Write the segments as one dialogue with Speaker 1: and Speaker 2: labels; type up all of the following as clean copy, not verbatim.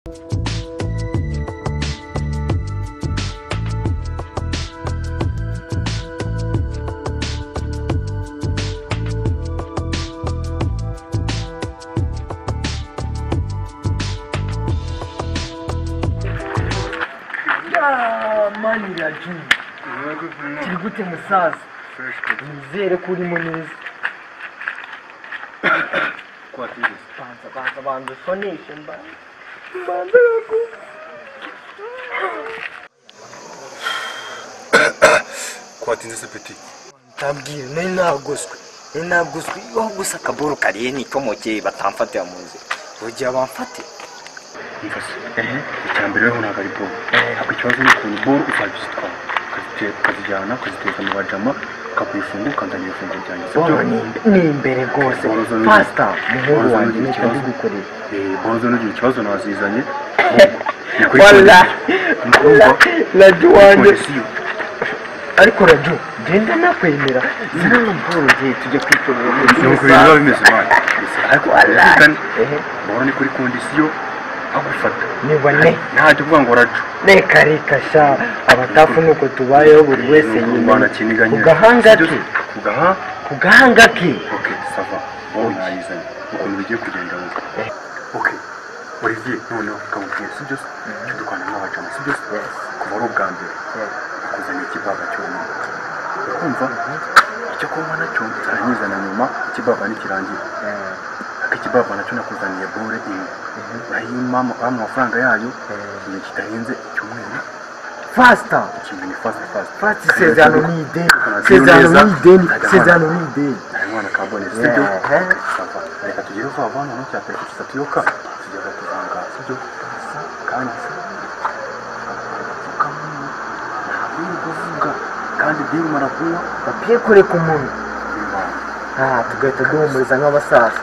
Speaker 1: Mani Raju, kiri gute musaza? Nizere ko urimo neza. Banza usoneshe mbanza yako.
Speaker 2: Kwatinze se petit.
Speaker 1: Tabwira nagoswe yo gusa kaboro kariye nikomoke batamfatira muze. Ugiye bamfate.
Speaker 2: Mfase. Icyambere ho ntabwo ari boro. Ako kibazo ni ukuntu boro uzabisitwa. Kazijyana kaziteka mu bajama kakuyifunga ukandaniye ifunguro ryanjye.
Speaker 1: Boro ni imbere gose. Faster. Muhoro wanjye nicyo gukorera.
Speaker 2: Boro zo n'iki kibazo nazizanye.
Speaker 1: Walla. Raju wanjye. Ariko Raju, genda nakwemera. Zana boro je tujye kwikorera.
Speaker 2: Nuko biba bimeze bane. Ariko Allah. Boro ni kuri condition agufata
Speaker 1: nibone
Speaker 2: ntaje kuvuga ngo Raju
Speaker 1: reka sha abatafu nuko tubayeho buri wese
Speaker 2: nyine kiniganye
Speaker 1: kugahanga ki
Speaker 2: okay sava bon nayizanye ukuntu bigiye kugenda uko okay Olivier none ukamubwira si byose dukwana n'abajama si byose kuva ari ubwa mbere akuzanye ikibaba cy'umuntu ukumva icyo kunywa nacyo nzanyizana nyuma ikibaba nikirangira ikibaba nacyo nakuzaniye bore urayima amafaranga yayo igihe kitarenze icyumweru
Speaker 1: faster
Speaker 2: kimwe fast
Speaker 1: sezano ni ideni
Speaker 2: mwana kabone sibyo reka tugire vuba vuba no cyapeka kitatuyoka tujya kuvanga sibyo kandi kuvuga kandi biri marakunywa
Speaker 1: bapiye kure ku muntu tugahita duhumuriza nk'abasaza.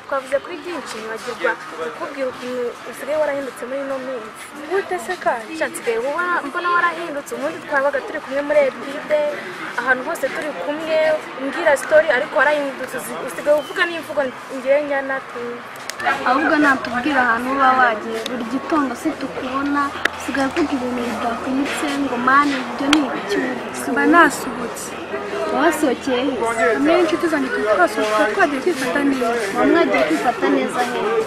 Speaker 3: Twavuze kuri byinshi bagirwa kukubwira ukuntu usigaye warahindutse muri ino minsi. Gute se kandi? Nsigaye mbona warahindutse ubundi twabaga turi kumwe muri Ebyide ahantu hose turi kumwe mbwira story ariko warahindutse usigaye uvuga n'imvugo ngiye nyana tu.
Speaker 4: Ahubwo natubwira ahantu uba wagiye buri gitondo se tukubona usigaye uvuga ibintu bidakumitse ngo mani ibyo ni ibiki
Speaker 3: siba nasuhutse
Speaker 4: wasohokeye
Speaker 3: hamwe n'inshuti zanjye twagiye kwifata neza
Speaker 4: mwagiye kwifata neza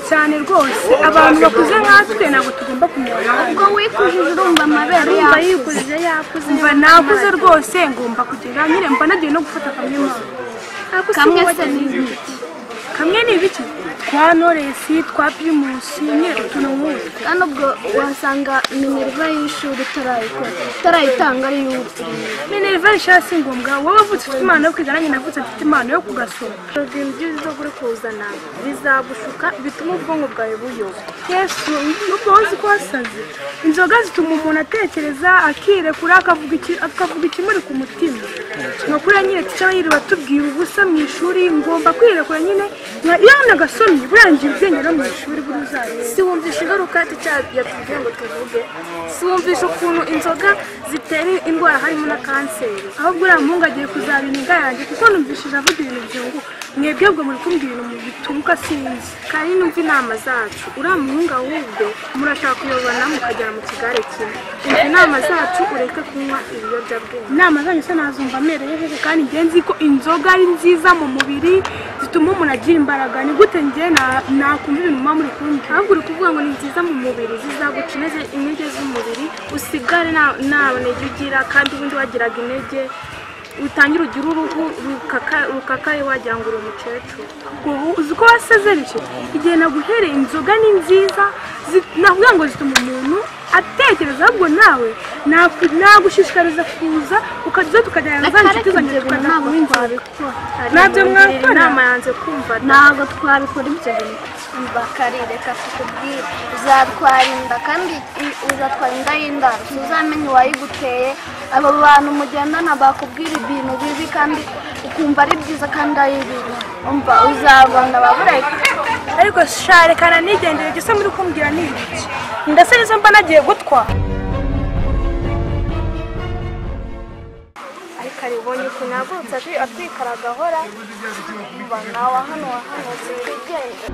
Speaker 3: cyane rwose abantu bakuze nkatwe ntabwo tugomba kumenya
Speaker 4: ubwo wikujije urumva amabere yawe
Speaker 3: yikujije yakuze mba nakuze rwose ngomba kugera nyine mba nagiye no gufata
Speaker 4: kamwe se ni ibiki
Speaker 3: kamwe ni ibiki twa Knowless twa Primus nyine utuntu nk'utu
Speaker 4: kandi ubwo wasanga minerva y'ishuri utarayitanga ari y'utu
Speaker 3: minerva y'ishasi ngombwa wowe wavutse ufite impano yo kwiga nanjye navutse mfite impano yo kugasoma ibintu byiza zo kuri kuzana bizagushuka bituma ubwonko bwawe buyoba yesu ubwo uzi ko wasaze inzoga zituma umuntu atekereza akirekura akavuga ikimuri ku mutima nko kuriya nyine ticaba yiriwe batubwira ubusa mu ishuri ngomba kwirekura nyine iyo nagasomye burangiye ubwenge no mu ishuri buri uzarebe si wumvisha ingaruka yatubwiye ngo tuvuge si wumvisha ukuntu inzoga zitera indwara harimo na kanseri ahubwo uriya muhungu agiye kuzabina inda yanjye kuko numvishije avuga ibintu byunguka mwebwe bwo muri kumbwira ibintu bituruka sinzi kandi numva inama zacu uriya muhungu ahubwo murashaka kuyobana mukagera mu kigare kimwe umva inama zacu ureke kunywa ibiyobyabwenge inama zanyu se nazumva amereye hehe kandi njye nzi ko inzoga ari nziza mu mubiri zituma umuntu agira imbaraga ni gute njye nakumva ibintu muba muri kumwe ahubwo uri kuvuga ngo ni nziza mu mubiri zizaguca intege z'umubiri usigare nta ntege ugira kandi ubundi wagiraga intege utangira ugira uruhu rukakaye wagira ngo uri umukecuru uzi ko wasezereje igihe naguhereye inzoga ni nziza navuga ngo zituma umuntu atekereza ahubwo nawe nagushishikariza kuza ukajya tukajyana za nshuti zanjye tukajya inzoga nabyo mwakora inama yanze kumva
Speaker 4: ntabwo twabikora ibyo bintu Bakari reka tukubwire uzatwara inda kandi uzatwara inda y'indaro uzamenye uwayiguteye abo bantu mugendana bakubwira ibintu bibi kandi ukumva ari byiza kandi ari bibi umva uzabona babureka
Speaker 3: ariko sharekana nigendere gisa muri kumbwira n'ibiki ndase nizo mba nagiye gutwa ariko aribonye ko nagurutse atwikaraga ahora mba nawe hano sinigenda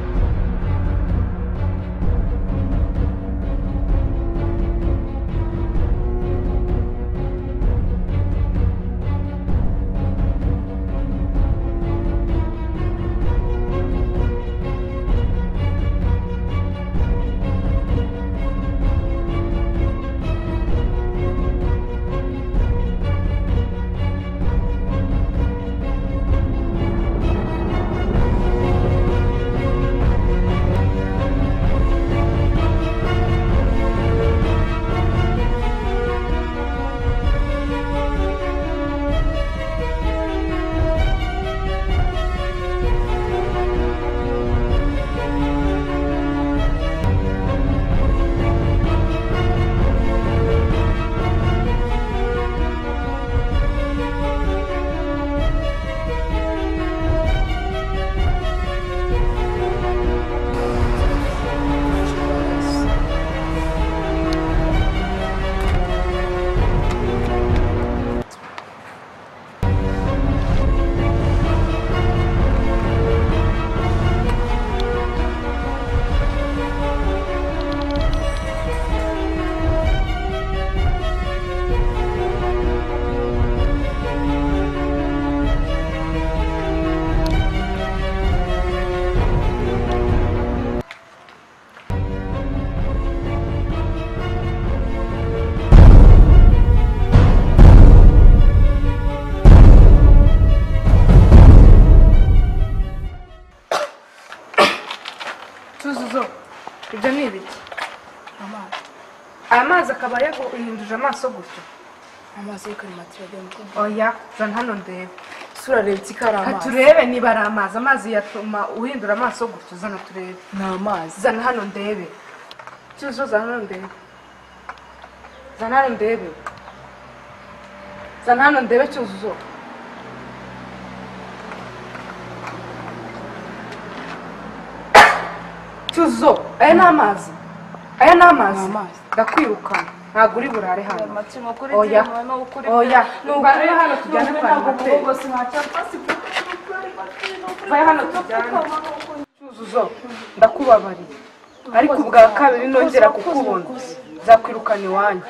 Speaker 3: ibyo ni ibiki amazi akaba yaguhinduje amaso gutyo
Speaker 5: amazi y'ikarimatira
Speaker 3: oya zana hano ndebe
Speaker 5: sura reba ikara amazi
Speaker 3: turebe niba ari amazi yatuma uhindura amaso gutyo zana turebe
Speaker 5: ni amazi
Speaker 3: zana hano ndebe cyuzo zana hano ndebe zana hano ndebe zana hano ndebe cyuzo cyuzo aya ni amazi ndakwirukana ntabwo uri burare hano oya nubare hano tujyane kwa moteri vaye hano tujyane cyuzuzo ndakubabariye ariko ubwa kabiri nongera kukubona nzakwirukana iwanyu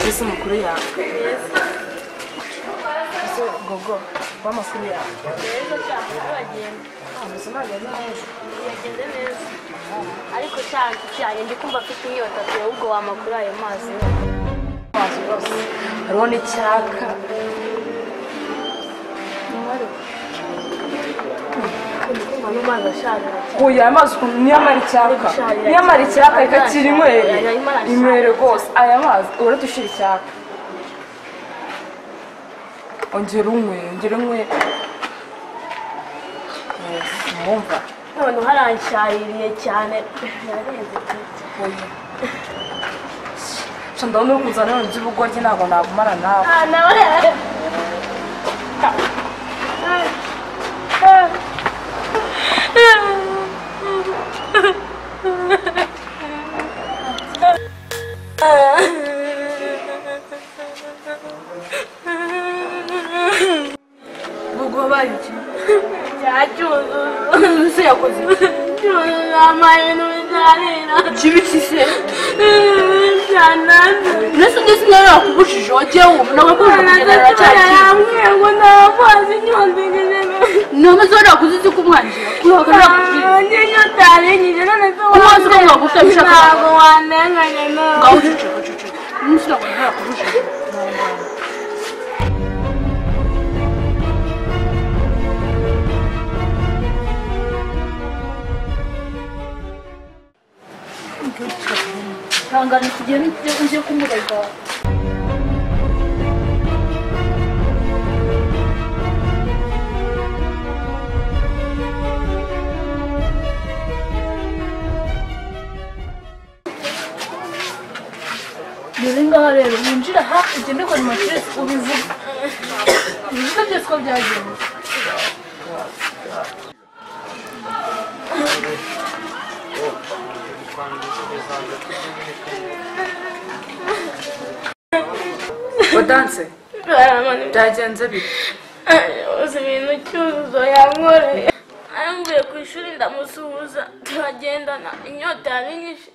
Speaker 5: ese makuru yawe ese gogo w'amakuru yawe
Speaker 4: rero cyane bagenda
Speaker 5: ubuzima bwawe neza
Speaker 4: yagende neza ariko cyane ndi kumva afite inyota ahubwo wamakuru ayo mazi
Speaker 5: amazi rwose hariho n'icyaka oya amazi niyo amara icyaka ikakira inywere rwose aya mazi uradushira icyaka ongera unywe mwumva
Speaker 4: none haranshaririye cyane yarenze
Speaker 5: oya ndabona uri kuzana ibintu by'ubugoryi ntabwo nagumana nawe
Speaker 3: ubwo bariki
Speaker 4: cyacyuzuzo
Speaker 3: se yakoze
Speaker 4: cyuzuzo amayinu bizarira
Speaker 3: kibiki se
Speaker 4: cyane
Speaker 3: nese ndetse nawe yakubujije wagiye wumva nawe kubigenera cyane
Speaker 4: yambwiye ngo ndabazi nyondegeze
Speaker 3: none zo nakuzize kumwangira kuhakana
Speaker 4: njye nyotarenyije none se
Speaker 3: umaze ko mwagusabisha
Speaker 4: ntabwo wandenganya nawe
Speaker 3: ngaho ceceka nese ntabwo yakubujije
Speaker 4: Tangana tugende ujye kumurega
Speaker 3: ushyira aha ugende kwa matiresi ubivuga ubivuga byose ko byagenze.
Speaker 5: Wadanse byagenze bite?
Speaker 4: uzi ibintu Cyuzuzo yankoreye. Aramvuye ku ishuri ndamusuhuza turagendana, inyota yari nyinshi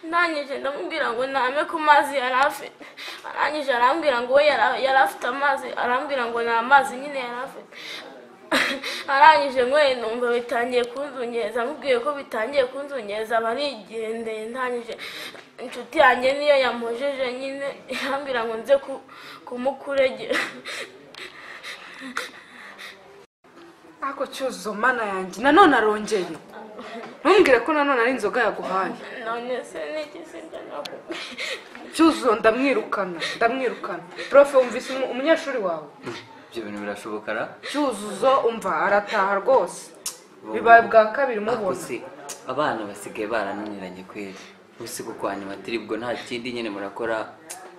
Speaker 4: ndangije ndamubwira ngo ntame ku mazi yari afite, arangije arambwira ngo we yari afite amazi, arambwira ngo nta mazi nyine yari afite. Arangije mwe numva bitangiye kunzungeza, mubwiye ko bitangiye kunzungeza barigendeye. Ndangije inshuti yanjye niyo yamujeje nyine irambwira ngo nze kumukuregera.
Speaker 5: Ako Cyuzuzo mana yanjye nanone arongeye, ntumbwire ko nanone ari inzoga yaguhaye.
Speaker 4: None se n'igisimba nakubwiye.
Speaker 5: Cyuzuzo ndamwirukana. Profe wumvise umunyeshuri wawe?
Speaker 1: ibyo bintu birashoboka ra?
Speaker 5: Cyuzuzo umva arataha rwose, bibaye bwa kabiri mubona.
Speaker 6: Abana basigaye barananiranye kweli, ubusi kuko animatiri bwo nta kindi nyine murakora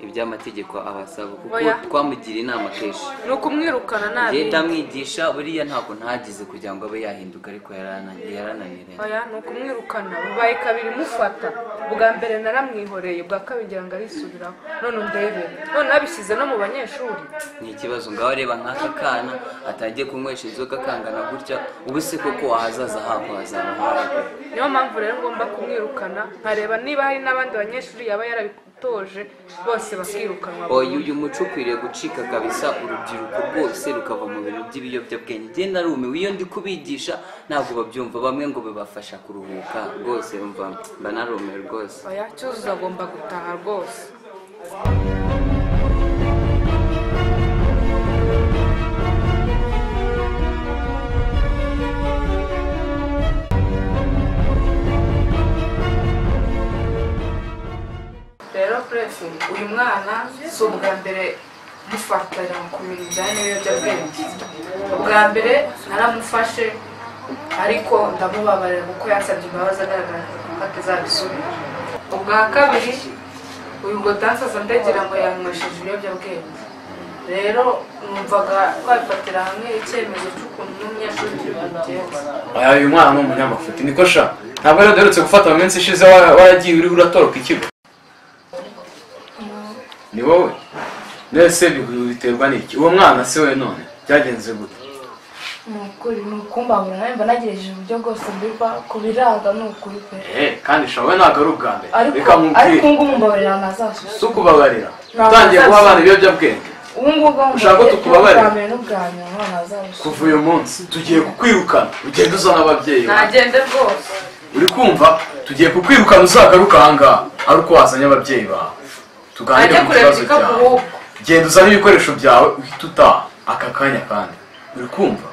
Speaker 6: iby'amategeko abasaba, kuko twamugira inama kenshi
Speaker 5: nuko umwirukana nabi.
Speaker 6: Ngenda mwigisha buriya ntabwo ntagize kugira ngo abe yahinduka, ariko yarananiranye.
Speaker 5: Oya nuko umwirukana bibaye kabiri mufata, bwa mbere naramwihoreye, bwa kabiri ngira ngo arisubiraho. None undebe none abishyize no mu banyeshuri.
Speaker 6: Ni ikibazo ngaho reba nk'aka kana atagiye kunywesha inzoga kangana gutya, ubuse koko ahazaza hako hazaba hawe.
Speaker 5: Niyo mpamvu rero ngomba kumwirukana, nkareba niba hari n'abandi banyeshuri yaba yarabitoje bose bakirukanwa.
Speaker 6: Uyu muco ukwiriye gucika kabisa, urubyiruko rwose rukava mu bintu by'ibiyobyabwenge. Ngenda narumiwe iyo ndi kubigisha ntabwo babyumva, bamwe ngo bibafasha kuruhuka rwose, umva mba narumiwe rwose.
Speaker 5: Oya Cyuzuzo agomba gutaha rwose. Rero Prefe uyu mwana si ubwa mbere mufatanya ku bintu bijyanye n'ibiyobyabwenge. Ubwa mbere naramufashe ariko ndamubabarira kuko yansabye imbabazi agaragara ko atazabisubira. Ubwa kabiri uyu ngo danse aza ndegera ngo yanywesheje ibiyobyabwenge. Rero numvaga twabifatira hamwe icyemezo cy'ukuntu n'umunyeshuri turi bubigenze.
Speaker 2: uyu mwana ni umunyamafuti niko sha, ntabwo rero duherutse gufata mu minsi ishize waragiye uriho uratoroka ikigo? Ni wowe? Nese biterwa n'iki? Uwo mwana se we none byagenze gute?
Speaker 3: Nukuri nukumbabura nawe mba nagereje uburyo bwose mbiva kubiraga nukuri pe.
Speaker 2: Kandi shawe ntabwo ari ubwa mbere.
Speaker 3: Ariko ngo mumbabarira nazasubiza.
Speaker 2: Si ukubabarira utangiye guha abana ibiyobyabwenge. Ushaka ko tukubabarira? Kuva uyu munsi tugiye kukwirukana, ugenda uzana ababyeyi.
Speaker 5: Nagende rwose.
Speaker 2: Uri kumva? Tugiye kukwirukana uzagaruka ahangaha ari uko wazanye ababyeyi bawe. Tuganire ku kibazo cyawe. Genda uzane ibikoresho byawe uhita utaha aka kanya kandi. Uri kumva?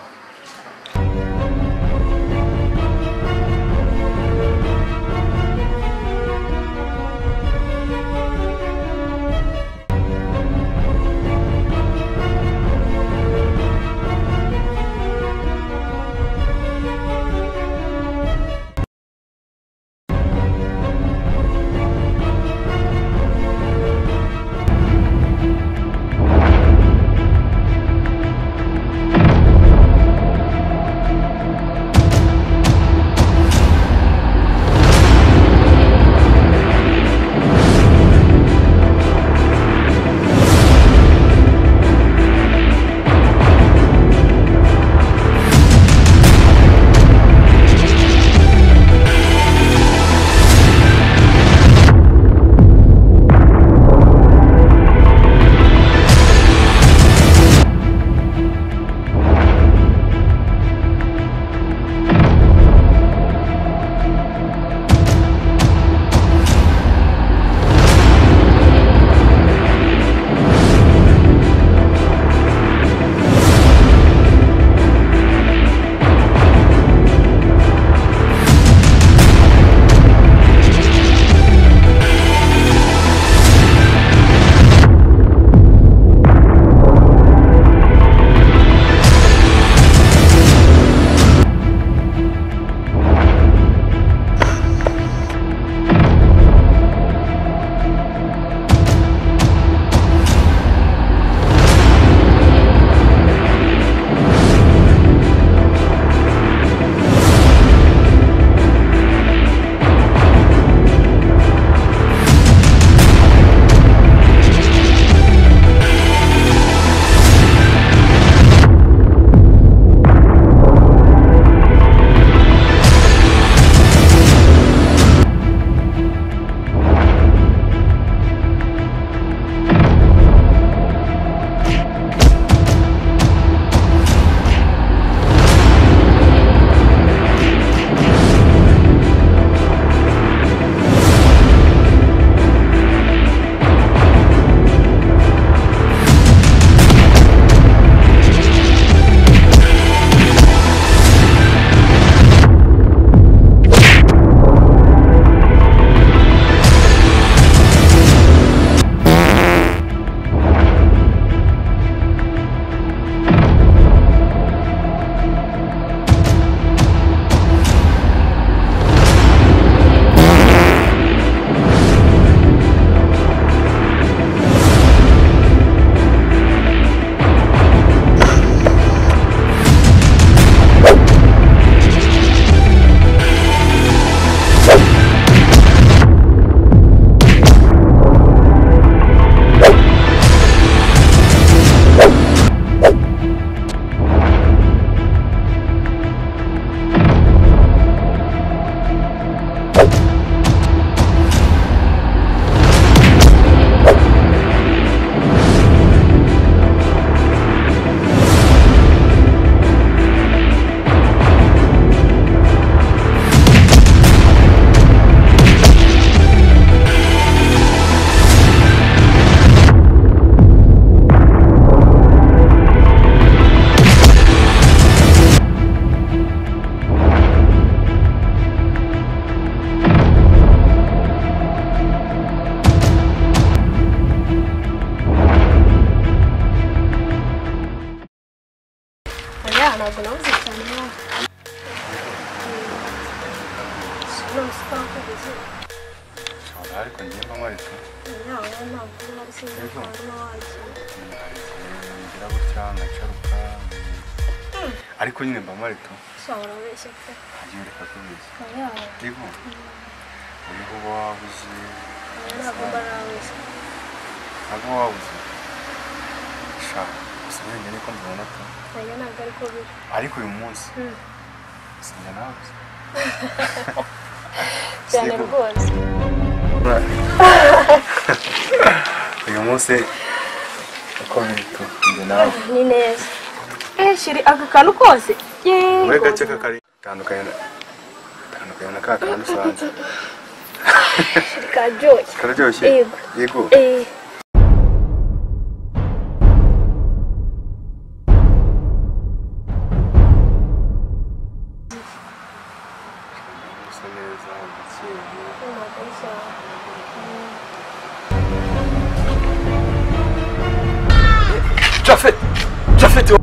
Speaker 3: ntabwo nabuze cyane nawe none se twakubuze
Speaker 2: ariko ngimba mwareka
Speaker 3: yawe ntabwo nari sinzi ko wagiye
Speaker 2: ngira gutya ngacaruka ariko nyine mba mwareka
Speaker 3: ushobora wese pe
Speaker 2: agiye reka kubeshya
Speaker 3: yawe
Speaker 2: yego uriho wabuze
Speaker 3: ntabwo barawese
Speaker 2: ntabwo wabuze sha gusa njye niko mbibona pe
Speaker 3: aya ntabwo ariko biri
Speaker 2: ariko uyu munsi sinjya nabuze
Speaker 3: cyane rwose
Speaker 2: uyu munsi uko biri tu njye nawe
Speaker 3: ni neza shiri aka kantu kose
Speaker 2: muri gake kakari tandukanye na ka kantu usanze
Speaker 3: karyoshye
Speaker 2: kararyoshye
Speaker 3: yego
Speaker 2: yego usa neza
Speaker 1: Jafet